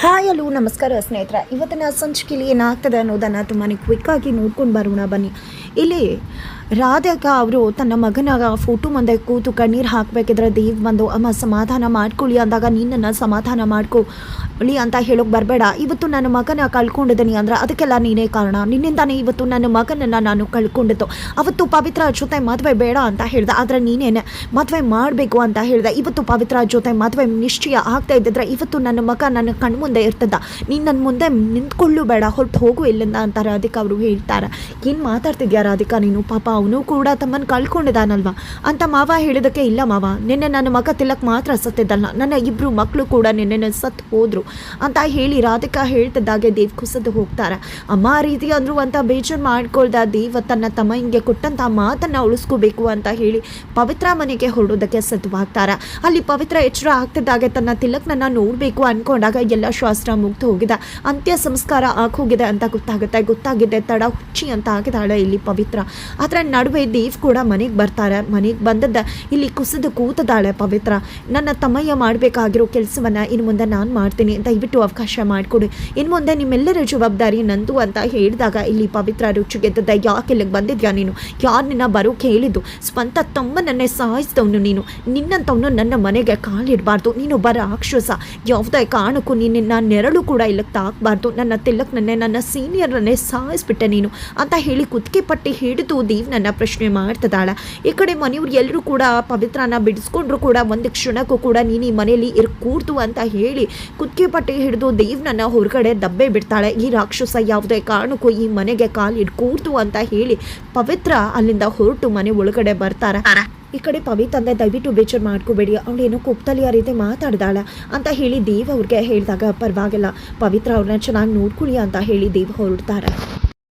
Hi hello ನಮಸ್ಕಾರ ಸ್ನೇಹಿತರೆ. ಇವತ್ತಿನ ಸಂಚಿಕೆಯಲ್ಲಿ ಏನಾಗ್ತದೆ ಅನ್ನೋದನ್ನು ತುಂಬಾ ಕ್ವಿಕ್ಕಾಗಿ ನೋಡ್ಕೊಂಡು ಬರೋಣ ಬನ್ನಿ. ಇಲ್ಲಿ ರಾಧಿಕಾ ಅವರು ತನ್ನ ಮಗನ ಫೋಟೋ ಮುಂದೆ ಕೂತು ಕಣ್ಣೀರು ಹಾಕಬೇಕಿದ್ರೆ ದೇವ್ ಬಂದು ಅಮ್ಮ ಸಮಾಧಾನ ಮಾಡ್ಕೊಳ್ಳಿ ಅಂದಾಗ ನಿನ್ನನ್ನು ಸಮಾಧಾನ ಮಾಡ್ಕೊಳ್ಳಿ ಅಂತ ಹೇಳೋಕೆ ಬರಬೇಡ. ಇವತ್ತು ನನ್ನ ಮಗನ ಕಳ್ಕೊಂಡಿದ್ದೀನಿ ಅಂದರೆ ಅದಕ್ಕೆಲ್ಲ ನೀನೇ ಕಾರಣ. ನಿನ್ನಿಂದಾನೇ ಇವತ್ತು ನನ್ನ ಮಗನನ್ನು ನಾನು ಕಳ್ಕೊಂಡಿದ್ದು. ಅವತ್ತು ಪವಿತ್ರ ಜೊತೆ ಮದುವೆ ಬೇಡ ಅಂತ ಹೇಳ್ದೆ, ಆದರೆ ನೀನೇನೆ ಮದುವೆ ಮಾಡಬೇಕು ಅಂತ ಹೇಳಿದೆ. ಇವತ್ತು ಪವಿತ್ರ ಜೊತೆ ಮದುವೆ ನಿಶ್ಚಯ ಆಗ್ತಾ ಇದ್ದಿದ್ರೆ ಇವತ್ತು ನನ್ನ ಮಗ ನನ್ನ ಕಣ್ಮುಂದೆ ಇರ್ತದ. ನೀನು ನನ್ನ ಮುಂದೆ ನಿಂತ್ಕೊಳ್ಳು ಬೇಡ, ಹೊರಟು ಹೋಗು ಇಲ್ಲಿಂದ ಅಂತ ರಾಧಿಕಾ ಅವರು ಹೇಳ್ತಾರೆ. ಏನು ಮಾತಾಡ್ತಿದ್ಯಾ ರಾಧಿಕಾ ನೀನು? ಪಾಪ ಅವನು ಕೂಡ ತಮ್ಮನ್ನು ಕಳ್ಕೊಂಡಿದ್ದಾನಲ್ವ ಅಂತ ಮಾವ ಹೇಳಿದಕ್ಕೆ, ಇಲ್ಲ ಮಾವ, ನಿನ್ನೆ ನನ್ನ ಮಗ ತಿಲಕ್ ಮಾತ್ರ ಸತ್ತಿದ್ದಲ್ಲ, ನನ್ನ ಇಬ್ಬರು ಮಕ್ಕಳು ಕೂಡ ನಿನ್ನೆ ಸತ್ತು ಹೋದ್ರು ಅಂತ ಹೇಳಿ ರಾಧಿಕಾ ಹೇಳ್ತಿದ್ದಾಗೆ ದೇವ್ ಕುಸಿದು ಹೋಗ್ತಾರೆ. ಅಮ್ಮ ಆ ರೀತಿ ಅಂದ್ರು ಅಂತ ಬೇಜಾರು ಮಾಡ್ಕೊಳ್ದ ದೇವ್ ತನ್ನ ತಮ್ಮ ಹಿಂಗೆ ಕೊಟ್ಟಂತ ಮಾತನ್ನ ಉಳಿಸ್ಕೋಬೇಕು ಅಂತ ಹೇಳಿ ಪವಿತ್ರ ಮನೆಗೆ ಹೊರಡೋದಕ್ಕೆ ಸಿದ್ಧವಾಗ್ತಾರೆ. ಅಲ್ಲಿ ಪವಿತ್ರ ಎಚ್ಚರ ಆಗ್ತಿದ್ದಾಗೆ ತನ್ನ ತಿಲಕ್ನನ್ನ ನೋಡಬೇಕು ಅನ್ಕೊಂಡಾಗ ಎಲ್ಲ ಶಾಸ್ತ್ರ ಮುಗ್ದು ಹೋಗಿದೆ, ಅಂತ್ಯ ಸಂಸ್ಕಾರ ಆಗೋಗಿದೆ ಅಂತ ಗೊತ್ತಾಗಿದೆ ತಡ ಹುಚ್ಚಿ ಅಂತ ಆಗಿದ್ದಾಳೆ ಇಲ್ಲಿ ಪವಿತ್ರ. ಅದರ ನಡುವೆ ದೇವ್ ಕೂಡ ಮನೆಗೆ ಬರ್ತಾರೆ. ಮನೆಗೆ ಬಂದದ್ದ ಇಲ್ಲಿ ಕುಸಿದು ಕೂತದಾಳೆ ಪವಿತ್ರ. ನನ್ನ ತಮ್ಮಯ್ಯ ಮಾಡಬೇಕಾಗಿರೋ ಕೆಲಸವನ್ನು ಇನ್ನು ಮುಂದೆ ನಾನು ಮಾಡ್ತೀನಿ, ದಯವಿಟ್ಟು ಅವಕಾಶ ಮಾಡಿಕೊಡಿ, ಇನ್ನು ಮುಂದೆ ನಿಮ್ಮೆಲ್ಲರ ಜವಾಬ್ದಾರಿ ನಂದು ಅಂತ ಹೇಳಿದಾಗ ಇಲ್ಲಿ ಪವಿತ್ರ ರುಚಿಗೆದ್ದದ. ಯಾಕೆ ಇಲ್ಲಿಗೆ ಬಂದಿದ್ಯಾ ನೀನು? ಯಾರು ನಿನ್ನ ಬರೋಕೆ ಹೇಳಿದ್ದು? ಸ್ವಂತ ತಮ್ಮನನ್ನೇ ಸಾಯಿಸಿದವನು ನೀನು. ನಿನ್ನಂಥವನು ನನ್ನ ಮನೆಗೆ ಕಾಲಿಡಬಾರ್ದು. ನೀನೊಬ್ಬ ರಾಕ್ಷಸ. ಯಾವುದೇ ಕಾರಣಕ್ಕೂ ನಿನ್ನ ನೆರಳು ಕೂಡ ಇಲ್ಲಕ್ಕೆ ತಾಕಬಾರ್ದು. ನನ್ನ ತಿಲಕ್ನನ್ನೇ, ನನ್ನ ಸೀನಿಯರ್ನನ್ನೇ ಸಾಯಿಸ್ಬಿಟ್ಟೆ ನೀನು ಅಂತ ಹೇಳಿ ಕುತ್ತಿಗೆ ಪಟ್ಟಿ ಹಿಡಿದು ದೇವ್ನನ್ನ ಪ್ರಶ್ನೆ ಮಾಡ್ತಿದ್ದಾಳೆ. ಈ ಕಡೆ ಮನೆಯವ್ರು ಎಲ್ಲರೂ ಕೂಡ ಪವಿತ್ರನ ಬಿಡಿಸ್ಕೊಂಡ್ರು ಕೂಡ ಒಂದು ಕ್ಷಣಕ್ಕೂ ಕೂಡ ನೀನು ಈ ಮನೆಯಲ್ಲಿ ಇರ್ಕೂಡ್ದು ಅಂತ ಹೇಳಿ ಕುತ್ತಿಗೆ ಪಟ್ಟಿ ಹಿಡಿದು ದೇವ್ನನ್ನ ಹೊರಗಡೆ ದಬ್ಬೆ ಬಿಡ್ತಾಳೆ. ಈ ರಾಕ್ಷಸ ಯಾವುದೇ ಕಾರಣಕ್ಕೂ ಈ ಮನೆಗೆ ಕಾಲು ಇಡ್ಕೂಡ್ದು ಅಂತ ಹೇಳಿ ಪವಿತ್ರ ಅಲ್ಲಿಂದ ಹೊರಟು ಮನೆ ಒಳಗಡೆ ಬರ್ತಾರೆ. ಈ ಕಡೆ ಪವಿತ್ರ ದಯವಿಟ್ಟು ಬೇಜಾರು ಮಾಡ್ಕೋಬೇಡಿ, ಅವಳೇನೋ ಕೂಗ್ತಲ್ಲಿ ಆ ರೀತಿ ಮಾತಾಡ್ದಾಳ ಅಂತ ಹೇಳಿ ದೇವ್ ಅವ್ರಿಗೆ ಹೇಳಿದಾಗ, ಪರವಾಗಿಲ್ಲ ಪವಿತ್ರ ಅವ್ರನ್ನ ಚೆನ್ನಾಗಿ ನೋಡ್ಕೊಳ್ಳಿ ಅಂತ ಹೇಳಿ ದೇವ್ ಹೊರಡ್ತಾರೆ.